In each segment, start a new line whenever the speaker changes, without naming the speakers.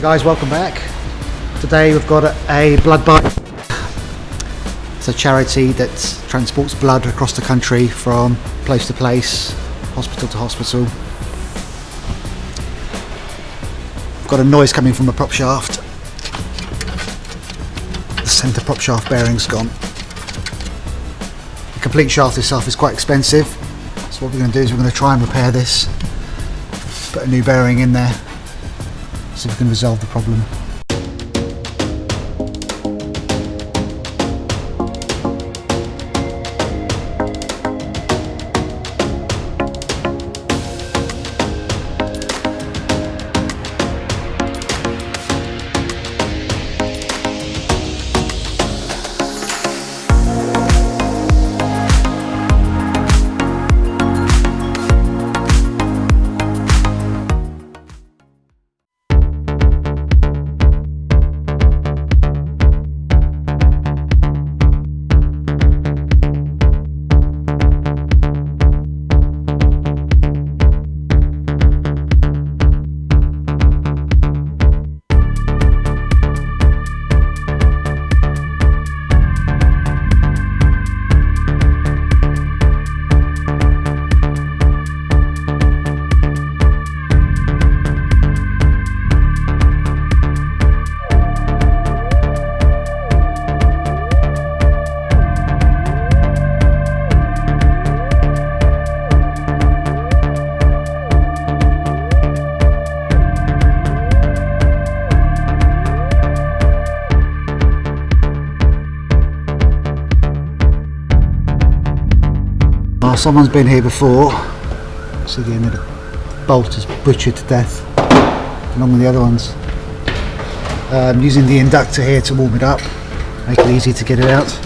guys, welcome back. Today we've got a blood bank. It's a charity that transports blood across the country from place to place, hospital to hospital. We've got a noise coming from a prop shaft. The centre prop shaft bearing's gone. The complete shaft itself is quite expensive, so what we're going to do is we're going to try and repair this, put a new bearing in there, see if we can resolve the problem. Someone's been here before. See the end of the bolt is butchered to death, along with the other ones. I'm using the inductor here to warm it up, make it easy to get it out.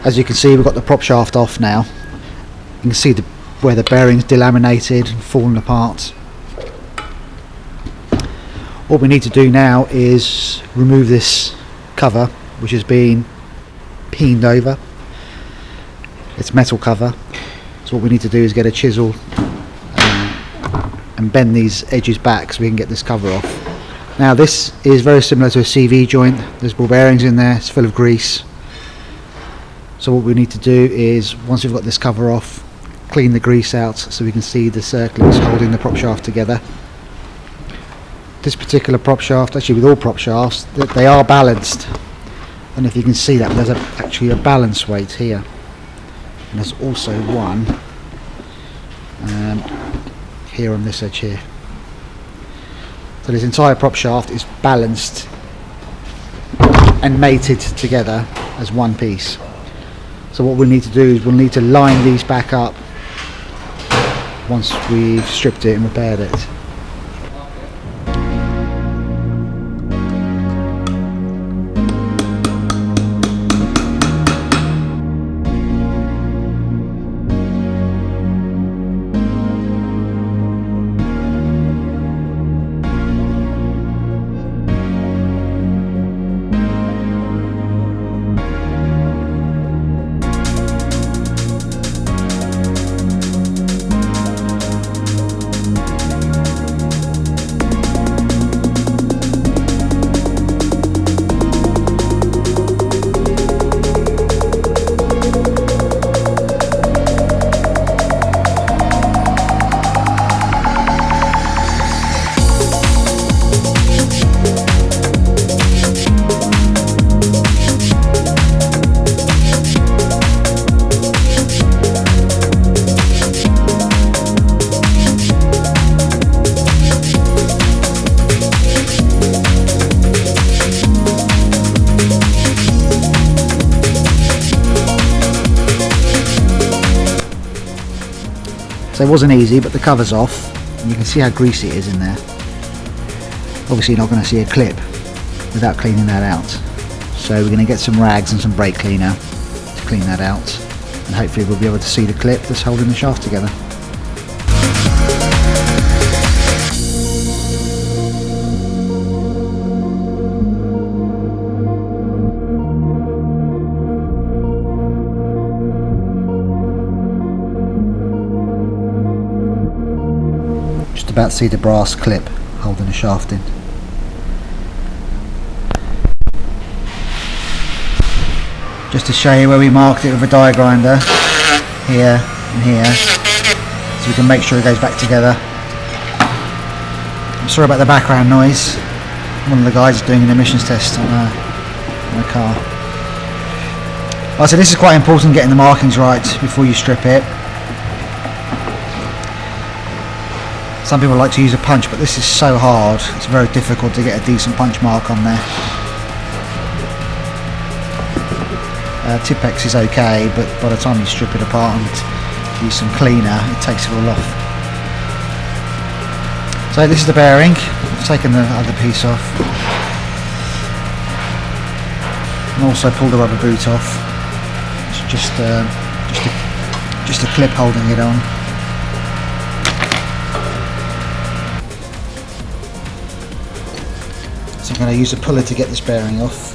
As you can see, we've got the prop shaft off now. You can see where the bearing's delaminated and fallen apart. What we need to do now is remove this cover, which has been peened over. It's metal cover. So what we need to do is get a chisel and bend these edges back so we can get this cover off. Now this is very similar to a CV joint. There's ball bearings in there, it's full of grease. So what we need to do is, once we've got this cover off, clean the grease out so we can see the circlings holding the prop shaft together. This particular prop shaft, actually with all prop shafts, they are balanced. And if you can see that, there's actually a balance weight here. And there's also one here on this edge here. So this entire prop shaft is balanced and mated together as one piece. So what we'll need to do is we'll need to line these back up once we've stripped it and repaired it. So it wasn't easy, but the cover's off and you can see how greasy it is in there. Obviously you're not going to see a clip without cleaning that out. So we're going to get some rags and some brake cleaner to clean that out, and hopefully we'll be able to see the clip that's holding the shaft together. Just about to see the brass clip holding the shaft in. Just to show you where we marked it with a die grinder, here and here, so we can make sure it goes back together. I'm sorry about the background noise. One of the guys is doing an emissions test on a car. Like I said, this is quite important, getting the markings right before you strip it. Some people like to use a punch, but this is so hard, it's very difficult to get a decent punch mark on there. Tipex is okay, but by the time you strip it apart and use some cleaner, it takes it all off. So this is the bearing. I've taken the other piece off, and also pulled the rubber boot off. It's just a clip holding it on. So I'm going to use a puller to get this bearing off.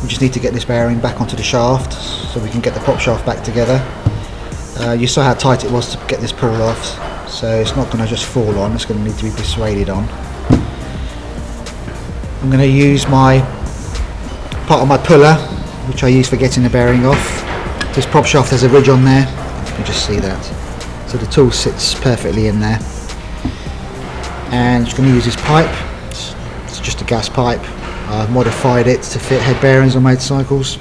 Just need to get this bearing back onto the shaft so we can get the prop shaft back together. You saw how tight it was to get this pull off, so it's not going to just fall on, it's going to need to be persuaded on. I'm going to use part of my puller, which I use for getting the bearing off. This prop shaft has a ridge on there, you can just see that. So the tool sits perfectly in there. And I'm just going to use this pipe, it's just a gas pipe. I've modified it to fit head bearings on motorcycles.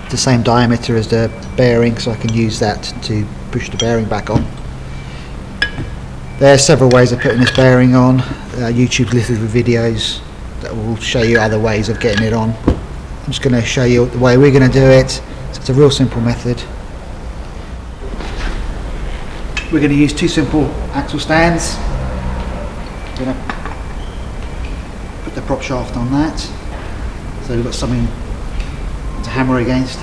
It's the same diameter as the bearing, so I can use that to push the bearing back on. There are several ways of putting this bearing on. YouTube's littered with videos that will show you other ways of getting it on. I'm just going to show you the way we're going to do it. So it's a real simple method. We're going to use two simple axle stands. We're going to put the prop shaft on that, so we've got something to hammer against.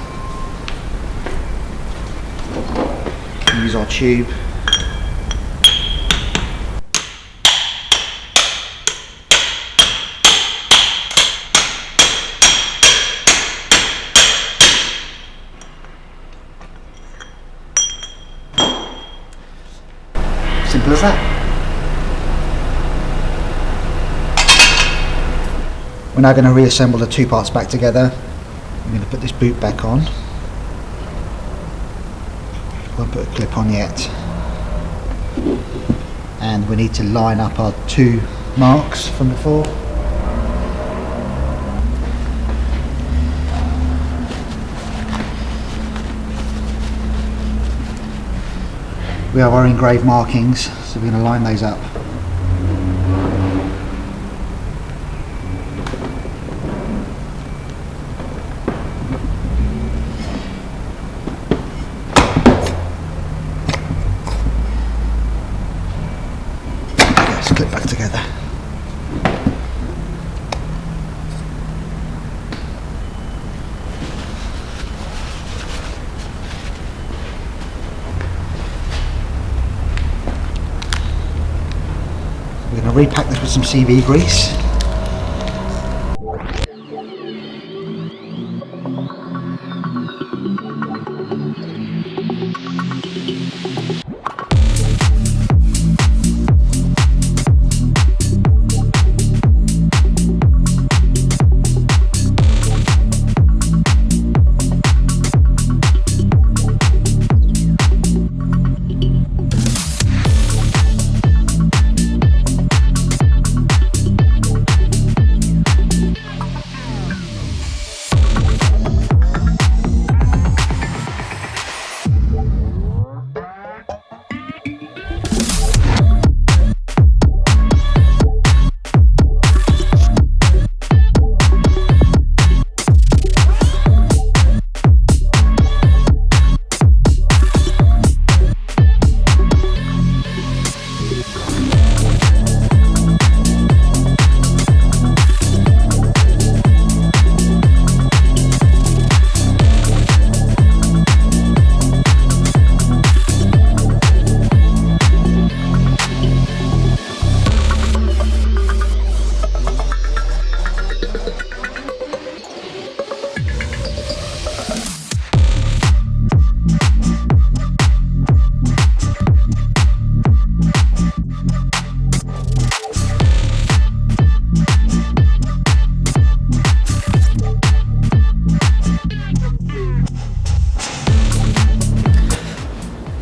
Use our tube. Simple as that. We're now going to reassemble the two parts back together. I'm going to put this boot back on. Won't put a clip on yet. And we need to line up our two marks from before. We have our engraved markings, so we're going to line those up. Let's clip back together. We're going to repack this with some CV grease.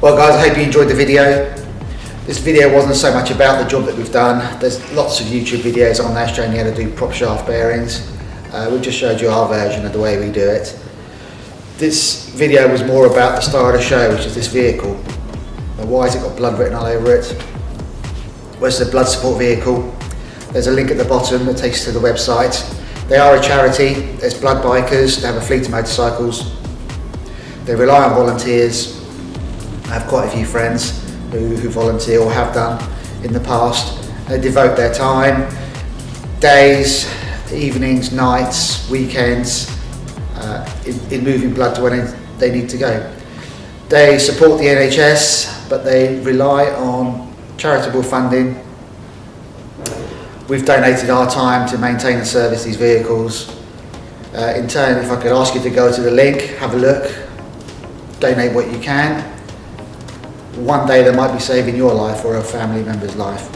Well guys, I hope you enjoyed the video. This video wasn't so much about the job that we've done. There's lots of YouTube videos on there showing you how to do prop shaft bearings. We just showed you our version of the way we do it. This video was more about the star of the show, which is this vehicle. Now, why has it got blood written all over it? Well, it's a blood support vehicle. There's a link at the bottom that takes you to the website. They are a charity. There's blood bikers. They have a fleet of motorcycles. They rely on volunteers. I have quite a few friends who volunteer or have done in the past. They devote their time, days, evenings, nights, weekends, in moving blood to where they need to go. They support the NHS, but they rely on charitable funding. We've donated our time to maintain and service these vehicles. In turn, if I could ask you to go to the link, have a look, donate what you can. One day they might be saving your life or a family member's life.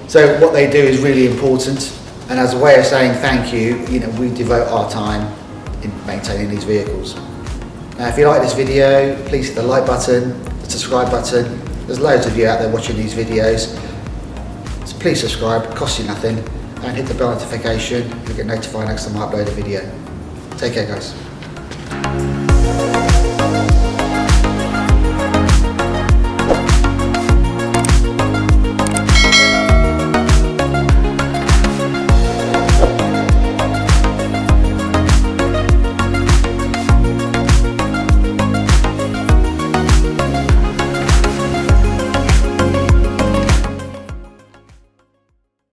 So what they do is really important, and as a way of saying thank you, we devote our time in maintaining these vehicles. Now if you like this video, please hit the like button, the subscribe button. There's loads of you out there watching these videos, so please subscribe, it costs you nothing, and hit the bell notification. You'll get notified next time I upload a video. Take care guys.